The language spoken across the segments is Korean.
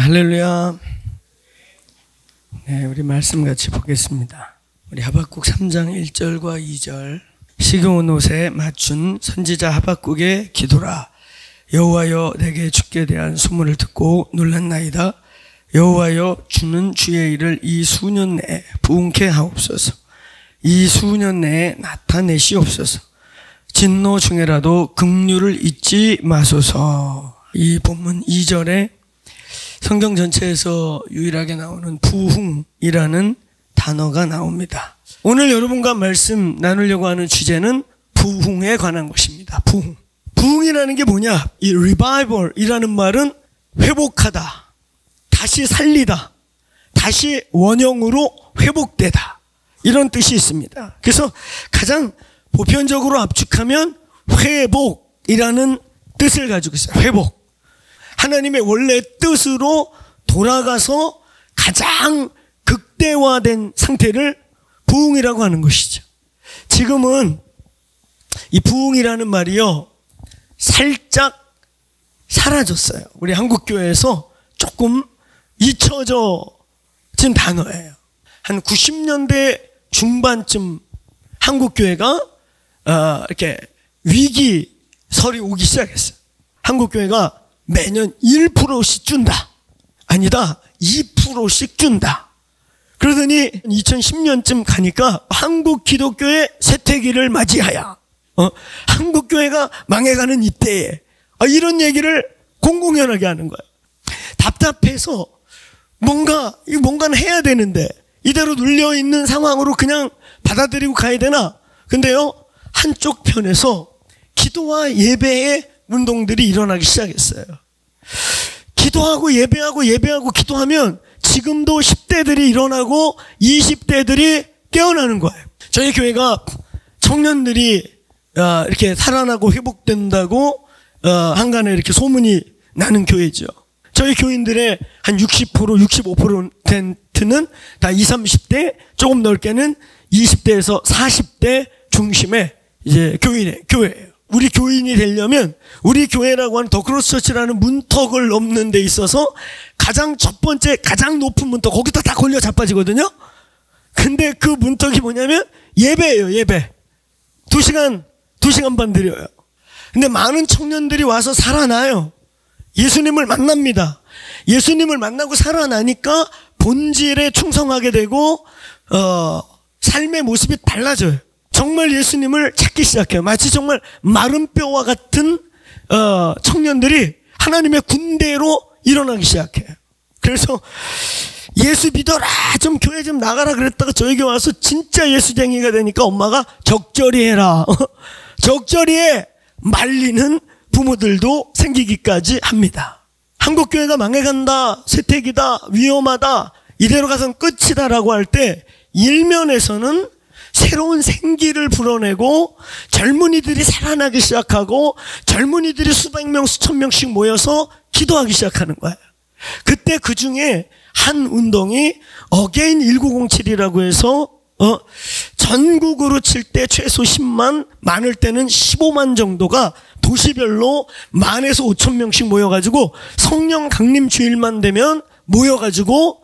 할렐루야. 네, 우리 말씀 같이 보겠습니다. 우리 하박국 3장 1절과 2절. 시겨운 옷에 맞춘 선지자 하박국의 기도라. 여호와여, 내게 주께 대한 소문을 듣고 놀랐나이다. 여호와여, 주는 주의 일을 이 수년 내에 부응케 하옵소서. 이 수년 내에 나타내시옵소서. 진노 중에라도 긍휼을 잊지 마소서. 이 본문 2절에 성경 전체에서 유일하게 나오는 부흥이라는 단어가 나옵니다. 오늘 여러분과 말씀 나누려고 하는 주제는 부흥에 관한 것입니다. 부흥. 부흥이라는 게 뭐냐? 이 revival이라는 말은 회복하다, 다시 살리다, 다시 원형으로 회복되다, 이런 뜻이 있습니다. 그래서 가장 보편적으로 압축하면 회복이라는 뜻을 가지고 있어요. 회복. 하나님의 원래 뜻으로 돌아가서 가장 극대화된 상태를 부흥이라고 하는 것이죠. 지금은 이 부흥이라는 말이요, 살짝 사라졌어요. 우리 한국교회에서 조금 잊혀진 단어예요. 한 90년대 중반쯤 한국교회가 이렇게 위기설이 오기 시작했어요. 한국교회가 매년 1%씩 준다. 아니다, 2%씩 준다. 그러더니 2010년쯤 가니까 한국 기독교의 쇠퇴기를 맞이하여 한국교회가 망해가는 이때에 이런 얘기를 공공연하게 하는 거예요. 답답해서 뭔가는 해야 되는데 이대로 눌려있는 상황으로 그냥 받아들이고 가야 되나? 근데요, 한쪽 편에서 기도와 예배의 운동들이 일어나기 시작했어요. 기도하고 예배하고 기도하면 지금도 10대들이 일어나고 20대들이 깨어나는 거예요. 저희 교회가 청년들이 이렇게 살아나고 회복된다고 한간에 이렇게 소문이 나는 교회죠. 저희 교인들의 한 60%, 65%는 다 20, 30대, 조금 넓게는 20대에서 40대 중심의 이제 교회예요. 우리 교인이 되려면 우리 교회라고 하는 더 크로스 처치라는 문턱을 넘는 데 있어서 가장 첫 번째, 가장 높은 문턱, 거기다 다 걸려 자빠지거든요. 근데 그 문턱이 뭐냐면 예배예요. 예배. 2시간 반 드려요. 근데 많은 청년들이 와서 살아나요. 예수님을 만납니다. 예수님을 만나고 살아나니까 본질에 충성하게 되고 삶의 모습이 달라져요. 정말 예수님을 찾기 시작해요. 마치 정말 마른 뼈와 같은 청년들이 하나님의 군대로 일어나기 시작해요. 그래서 예수 믿어라, 좀 교회 좀 나가라 그랬다가 저에게 와서 진짜 예수쟁이가 되니까 엄마가 적절히 해라, 적절히 해, 말리는 부모들도 생기기까지 합니다. 한국교회가 망해간다, 쇠퇴기다, 위험하다, 이대로 가서는 끝이다라고 할 때 일면에서는 새로운 생기를 불어내고 젊은이들이 살아나기 시작하고 젊은이들이 수백 명, 수천 명씩 모여서 기도하기 시작하는 거예요. 그때 그 중에 한 운동이 어게인 1907이라고 해서 전국으로 칠 때 최소 10만, 많을 때는 15만 정도가 도시별로 10,000에서 5,000명씩 모여가지고 성령 강림 주일만 되면 모여가지고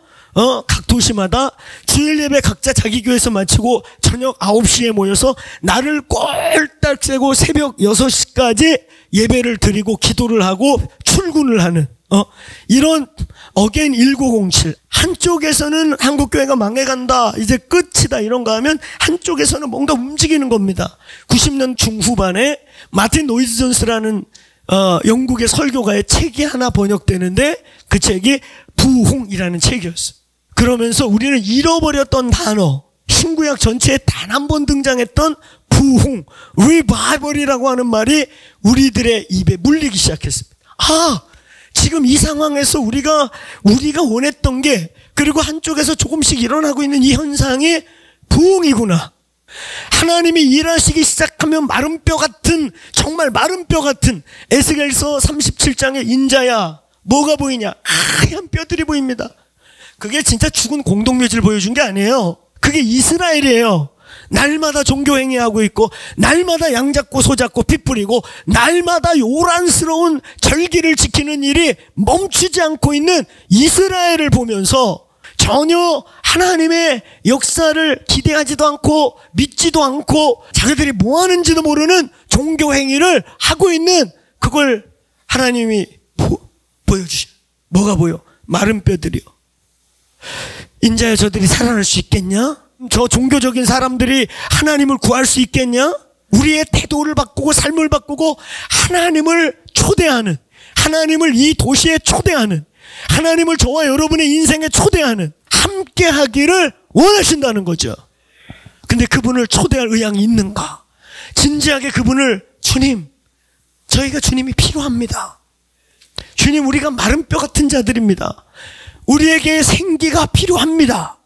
각 도시마다 주일 예배 각자 자기 교회에서 마치고 저녁 9시에 모여서 날을 꼴딱 새고 새벽 6시까지 예배를 드리고 기도를 하고 출근을 하는 이런 어게인 1907. 한쪽에서는 한국교회가 망해간다, 이제 끝이다, 이런가 하면 한쪽에서는 뭔가 움직이는 겁니다. 90년 중후반에 마틴 노이즈 존스라는 영국의 설교가의 책이 하나 번역되는데 그 책이 부흥이라는 책이었어요. 그러면서 우리는 잃어버렸던 단어, 신구약 전체에 단 한 번 등장했던 부흥, 리바이벌이라고 하는 말이 우리들의 입에 물리기 시작했습니다. 지금 이 상황에서 우리가 원했던 게, 그리고 한쪽에서 조금씩 일어나고 있는 이 현상이 부흥이구나. 하나님이 일하시기 시작하면 마른 뼈 같은, 정말 마른 뼈 같은, 에스겔서 37장의 인자야, 뭐가 보이냐? 하얀 뼈들이 보입니다. 그게 진짜 죽은 공동묘지를 보여준 게 아니에요. 그게 이스라엘이에요. 날마다 종교행위하고 있고 날마다 양잡고 소잡고 피 뿌리고 날마다 요란스러운 절기를 지키는 일이 멈추지 않고 있는 이스라엘을 보면서 전혀 하나님의 역사를 기대하지도 않고 믿지도 않고 자기들이 뭐 하는지도 모르는 종교행위를 하고 있는 그걸 하나님이 보여주셔. 뭐가 보여? 마른 뼈들이요. 인자야 저들이 살아날 수 있겠냐? 저 종교적인 사람들이 하나님을 구할 수 있겠냐? 우리의 태도를 바꾸고 삶을 바꾸고 하나님을 초대하는, 하나님을 이 도시에 초대하는, 하나님을 저와 여러분의 인생에 초대하는, 함께 하기를 원하신다는 거죠. 근데 그분을 초대할 의향이 있는가? 진지하게 그분을, 주님, 저희가 주님이 필요합니다. 주님, 우리가 마른 뼈 같은 자들입니다. 우리에게 생기가 필요합니다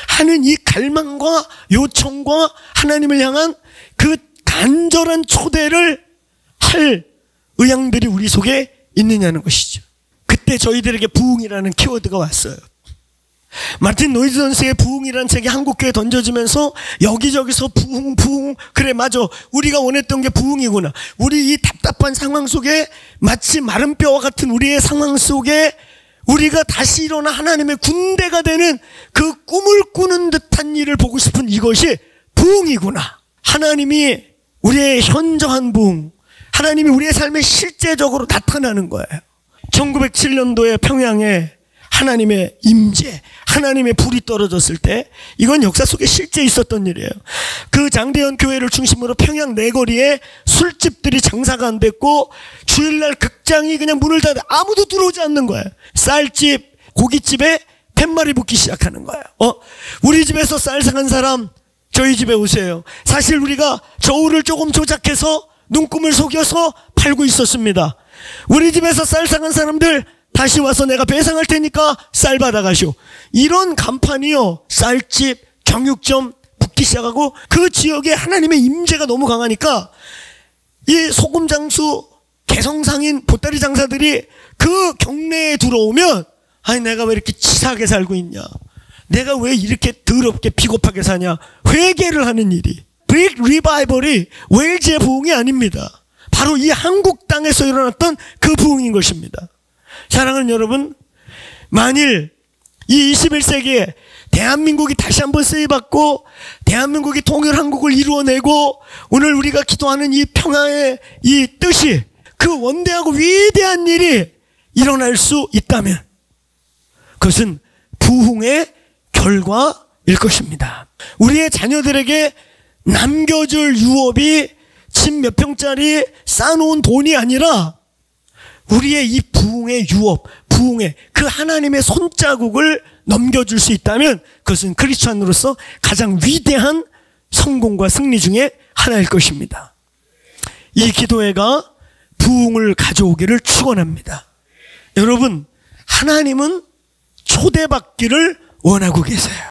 하는 이 갈망과 요청과 하나님을 향한 그 간절한 초대를 할 의향들이 우리 속에 있느냐는 것이죠. 그때 저희들에게 부흥이라는 키워드가 왔어요. 마틴 노이즈 선생의 부흥이라는 책이 한국교회에 던져지면서 여기저기서 부흥, 그래 맞아, 우리가 원했던 게 부흥이구나. 우리 이 답답한 상황 속에 마치 마른 뼈와 같은 우리의 상황 속에 우리가 다시 일어나 하나님의 군대가 되는 그 꿈을 꾸는 듯한 일을 보고 싶은 이것이 부흥이구나. 하나님이 우리의 현저한 부흥, 하나님이 우리의 삶에 실제적으로 나타나는 거예요. 1907년도에 평양에 하나님의 임재, 하나님의 불이 떨어졌을 때, 이건 역사 속에 실제 있었던 일이에요. 그 장대현 교회를 중심으로 평양 내거리에 술집들이 장사가 안 됐고 주일날 극장이 그냥 문을 닫아 아무도 들어오지 않는 거예요. 쌀집, 고깃집에 팻말이 붙기 시작하는 거예요. 우리 집에서 쌀 사간 사람 저희 집에 오세요. 사실 우리가 저울을 조금 조작해서 눈금을 속여서 팔고 있었습니다. 우리 집에서 쌀 사간 사람들 다시 와서 내가 배상할 테니까 쌀 받아가시오. 이런 간판이요, 쌀집, 정육점 붙기 시작하고, 그 지역에 하나님의 임재가 너무 강하니까 이 소금 장수, 개성상인 보따리 장사들이 그 경내에 들어오면, 아니 내가 왜 이렇게 치사하게 살고 있냐, 내가 왜 이렇게 더럽게 비겁하게 사냐, 회개를 하는 일이, 빅 리바이벌이 웨일즈의 부흥이 아닙니다. 바로 이 한국 땅에서 일어났던 그 부흥인 것입니다. 사랑하는 여러분, 만일 이 21세기에 대한민국이 다시 한번 쓰임받고 대한민국이 통일한국을 이루어내고 오늘 우리가 기도하는 이 평화의 이 뜻이, 그 원대하고 위대한 일이 일어날 수 있다면 그것은 부흥의 결과일 것입니다. 우리의 자녀들에게 남겨줄 유업이 집 몇 평짜리 쌓아놓은 돈이 아니라 우리의 이 부흥의 유업, 부흥의 그 하나님의 손자국을 넘겨줄 수 있다면 그것은 크리스찬으로서 가장 위대한 성공과 승리 중에 하나일 것입니다. 이 기도회가 부흥을 가져오기를 축원합니다. 여러분, 하나님은 초대받기를 원하고 계세요.